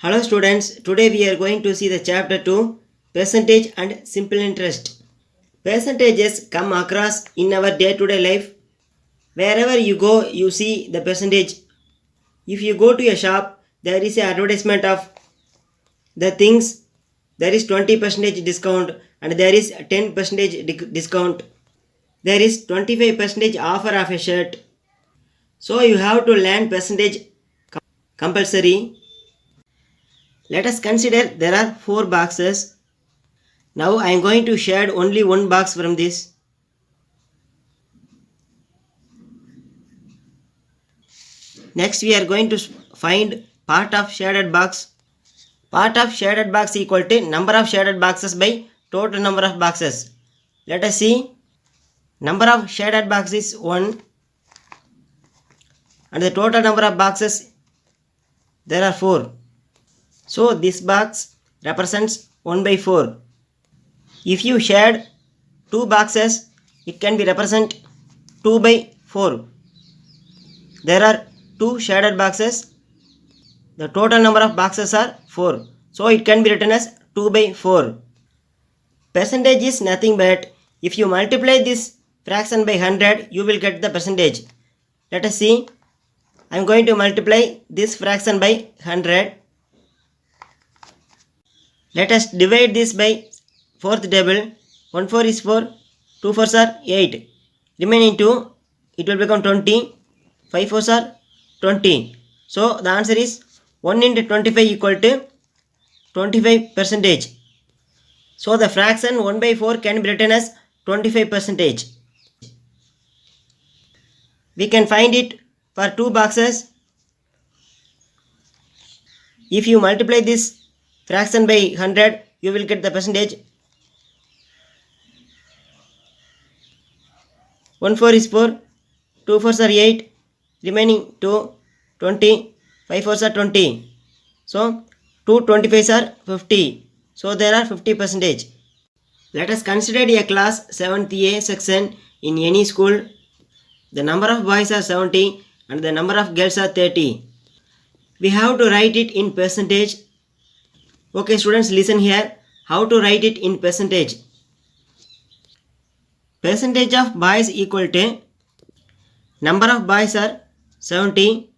Hello students, today we are going to see the chapter 2 percentage and simple interest. Percentages come across in our day-to-day life. Wherever you go, you see the percentage. If you go to a shop, there is an advertisement of the things. There is 20% discount and there is 10% discount. There is 25% offer of a shirt. So you have to learn percentage compulsory. Let us consider there are 4 boxes. Now I am going to shade only one box from this. Next we are going to find part of shaded box. Part of shaded box equal to number of shaded boxes by total number of boxes. Let us see. Number of shaded boxes is 1 and the total number of boxes there are 4. So this box represents 1 by 4. If you shade 2 boxes, it can be represent 2 by 4. There are 2 shaded boxes. The total number of boxes are 4. So it can be written as 2 by 4. Percentage is nothing but if you multiply this fraction by 100, you will get the percentage. Let us see. I am going to multiply this fraction by 100. Let us divide this by 4th table. 1 4 is 4, 2 4s are 8. Remaining 2, it will become 20. 5 4s are 20. So the answer is 1 into 25 equal to 25%. So the fraction 1 by 4 can be written as 25%. We can find it for 2 boxes. If you multiply this fraction by 100, you will get the percentage. 1 4 is 4, 2 4s are 8, remaining 2, 20, 5 4s are 20. So 2 25s are 50. So there are 50%. Let us consider a class 7th A section in any school. The number of boys are 70 and the number of girls are 30. We have to write it in percentage. Okay students, listen here. How to write it in percentage? Percentage of boys equal to number of boys are 70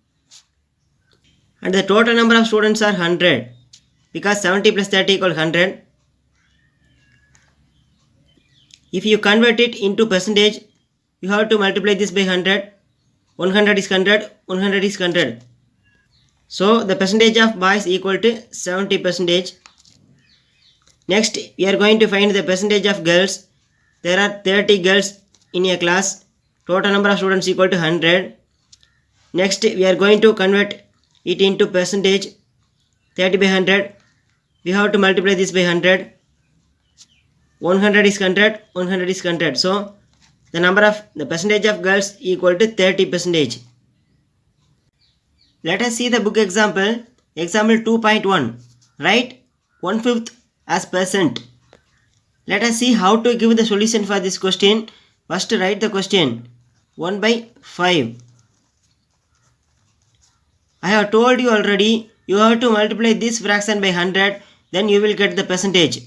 and the total number of students are 100 because 70 plus 30 equal 100. If you convert it into percentage, you have to multiply this by 100. 100 is 100, 100 is 100. So the percentage of boys equal to 70%. Next we are going to find the percentage of girls. There are 30 girls in a class. Total number of students equal to 100. Next we are going to convert it into percentage. 30 by 100. We have to multiply this by 100. 100 is 100, 100 is 100. So the percentage of girls equal to 30%. Let us see the book example. Example 2.1. Write 1/5 as percent. Let us see how to give the solution for this question. First write the question. 1 by 5. I have told you already, you have to multiply this fraction by 100, then you will get the percentage.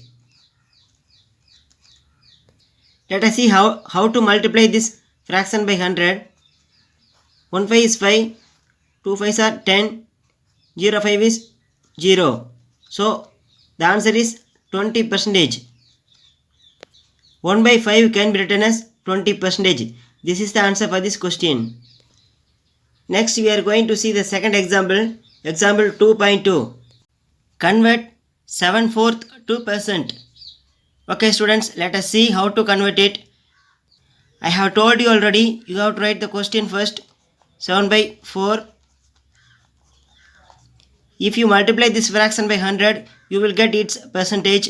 Let us see how to multiply this fraction by 100. 1 5 is 5, 2 5s are 10, 0 5 is 0. So the answer is 20%. 1 by 5 can be written as 20%. This is the answer for this question. Next we are going to see the second example. Example 2.2. Convert 7/4 to percent. Okay students, let us see how to convert it. I have told you already, you have to write the question first. 7 by 4. If you multiply this fraction by 100, you will get its percentage.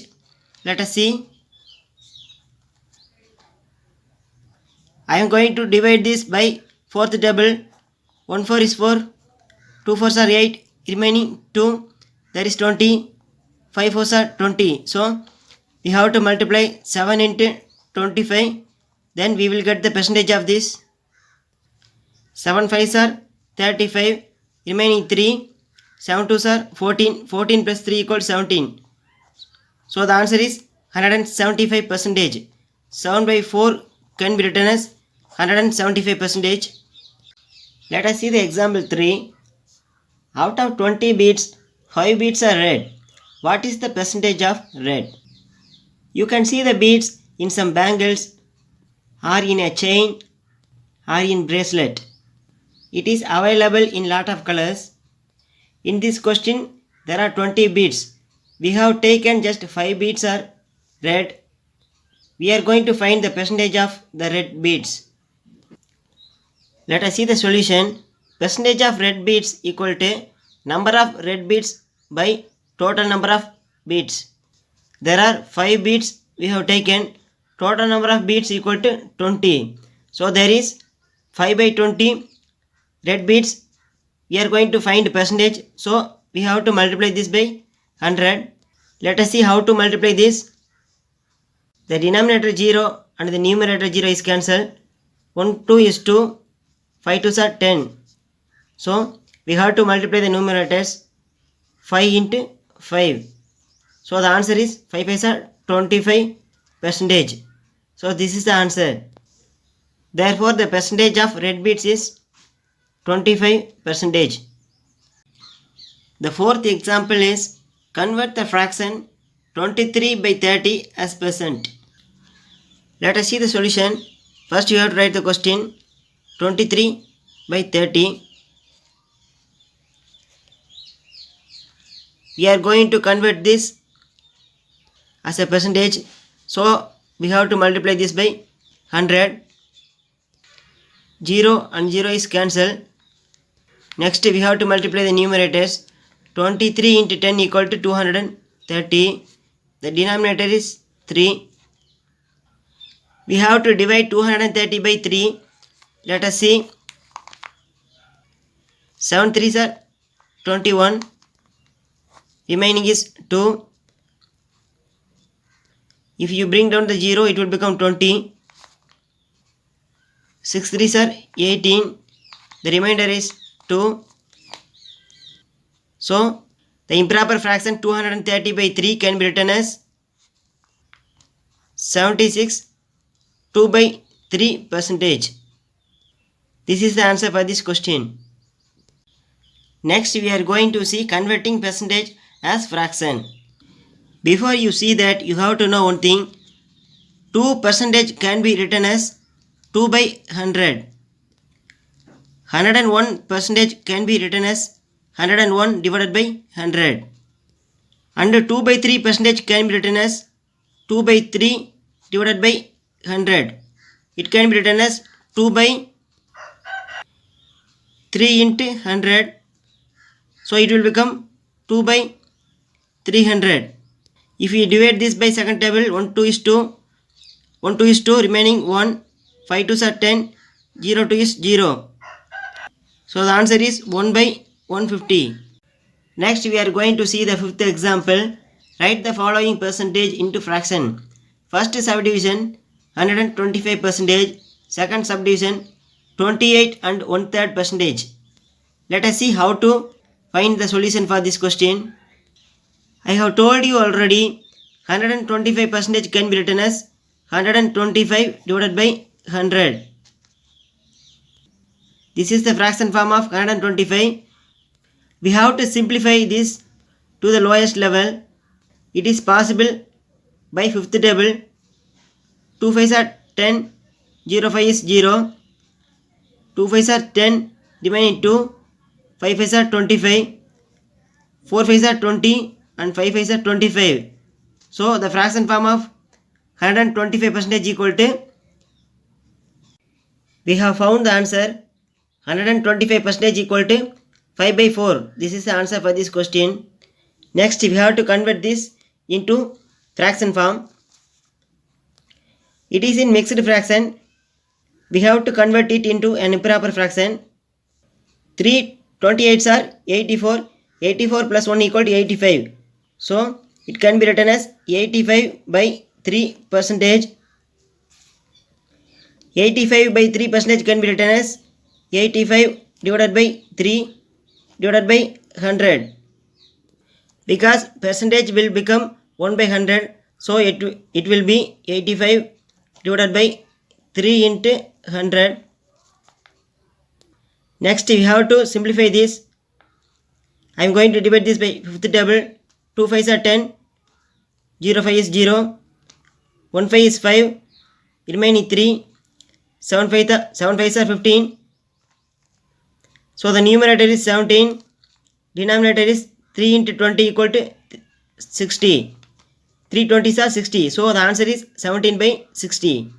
Let us see. I am going to divide this by 4th table. 1 4 is 4, 2 4s are 8, remaining 2, there is 20, 5 4s are 20. So we have to multiply 7 into 25, then we will get the percentage of this. 7 5s are 35, remaining 3, 7 2s are 14. 14 plus 3 equals 17. So the answer is 175 percentage. 7 by 4 can be written as 175 percentage. Let us see the example 3. Out of 20 beads, 5 beads are red. What is the percentage of red? You can see the beads in some bangles or in a chain or in bracelet. It is available in lot of colors. In this question, there are 20 beads. We have taken just 5 beads are red. We are going to find the percentage of the red beads. Let us see the solution. Percentage of red beads equal to number of red beads by total number of beads. There are 5 beads we have taken. Total number of beads equal to 20. So there is 5 by 20 red beads. We are going to find percentage. So we have to multiply this by 100. Let us see how to multiply this. The denominator 0 and the numerator 0 is cancelled. 1 2 is 2. 5 2s are 10. So we have to multiply the numerators. 5 into 5. So the answer is 5 5s are 25 percentage. So this is the answer. Therefore the percentage of red beads is 25 percentage. The fourth example is convert the fraction 23 by 30 as percent. Let us see the solution. First you have to write the question. 23 by 30. We are going to convert this as a percentage. So we have to multiply this by 100. 0 and 0 is cancelled. Next we have to multiply the numerators. 23 into 10 equal to 230. The denominator is 3. We have to divide 230 by 3. Let us see. 7 3s are 21. Remaining is 2. If you bring down the 0, it will become 20. 6 3s are 18. The remainder is 2. So the improper fraction 230 by 3 can be written as 76 2 by 3 percentage. This is the answer for this question. Next we are going to see converting percentage as fraction. Before you see that, you have to know one thing. 2 percentage can be written as 2 by 100. 101 percentage can be written as 101 divided by 100. And 2 by 3 percentage can be written as 2 by 3 divided by 100. It can be written as 2 by 3 into 100. So it will become 2 by 300. If we divide this by second table, 1 2 is 2. 1 2 is 2, remaining 1. 5 2s are 10. 0 2 is 0. So the answer is 1 by 150. Next we are going to see the fifth example. Write the following percentage into fraction. First subdivision 125 percentage. Second subdivision 28 and 1/3 percentage. Let us see how to find the solution for this question. I have told you already 125 percentage can be written as 125 divided by 100. This is the fraction form of 125. We have to simplify this to the lowest level. It is possible by fifth table. 2 5s are 10. 0 5 is 0. 2 5s are 10. Remaining 2. 5 5s are 25. 4 5s are 20. And 5 5s are 25. So the fraction form of 125 percentage equal to, we have found the answer. 125 percentage equal to 5 by 4. This is the answer for this question. Next we have to convert this into fraction form. It is in mixed fraction. We have to convert it into an improper fraction. 3 28s are 84. 84 plus 1 equal to 85. So it can be written as 85 by 3 percentage. 85 by 3 percentage can be written as 85 divided by 3 divided by 100 because percentage will become 1 by 100, so it will be 85 divided by 3 into 100. Next we have to simplify this. I am going to divide this by fifth table. 2 5s are 10, 0 5 is 0, 1 5 is 5, remaining 3, 7 5s are 15. So the numerator is 17, denominator is 3 into 20 equal to 60. 3 20s are 60. So the answer is 17 by 60.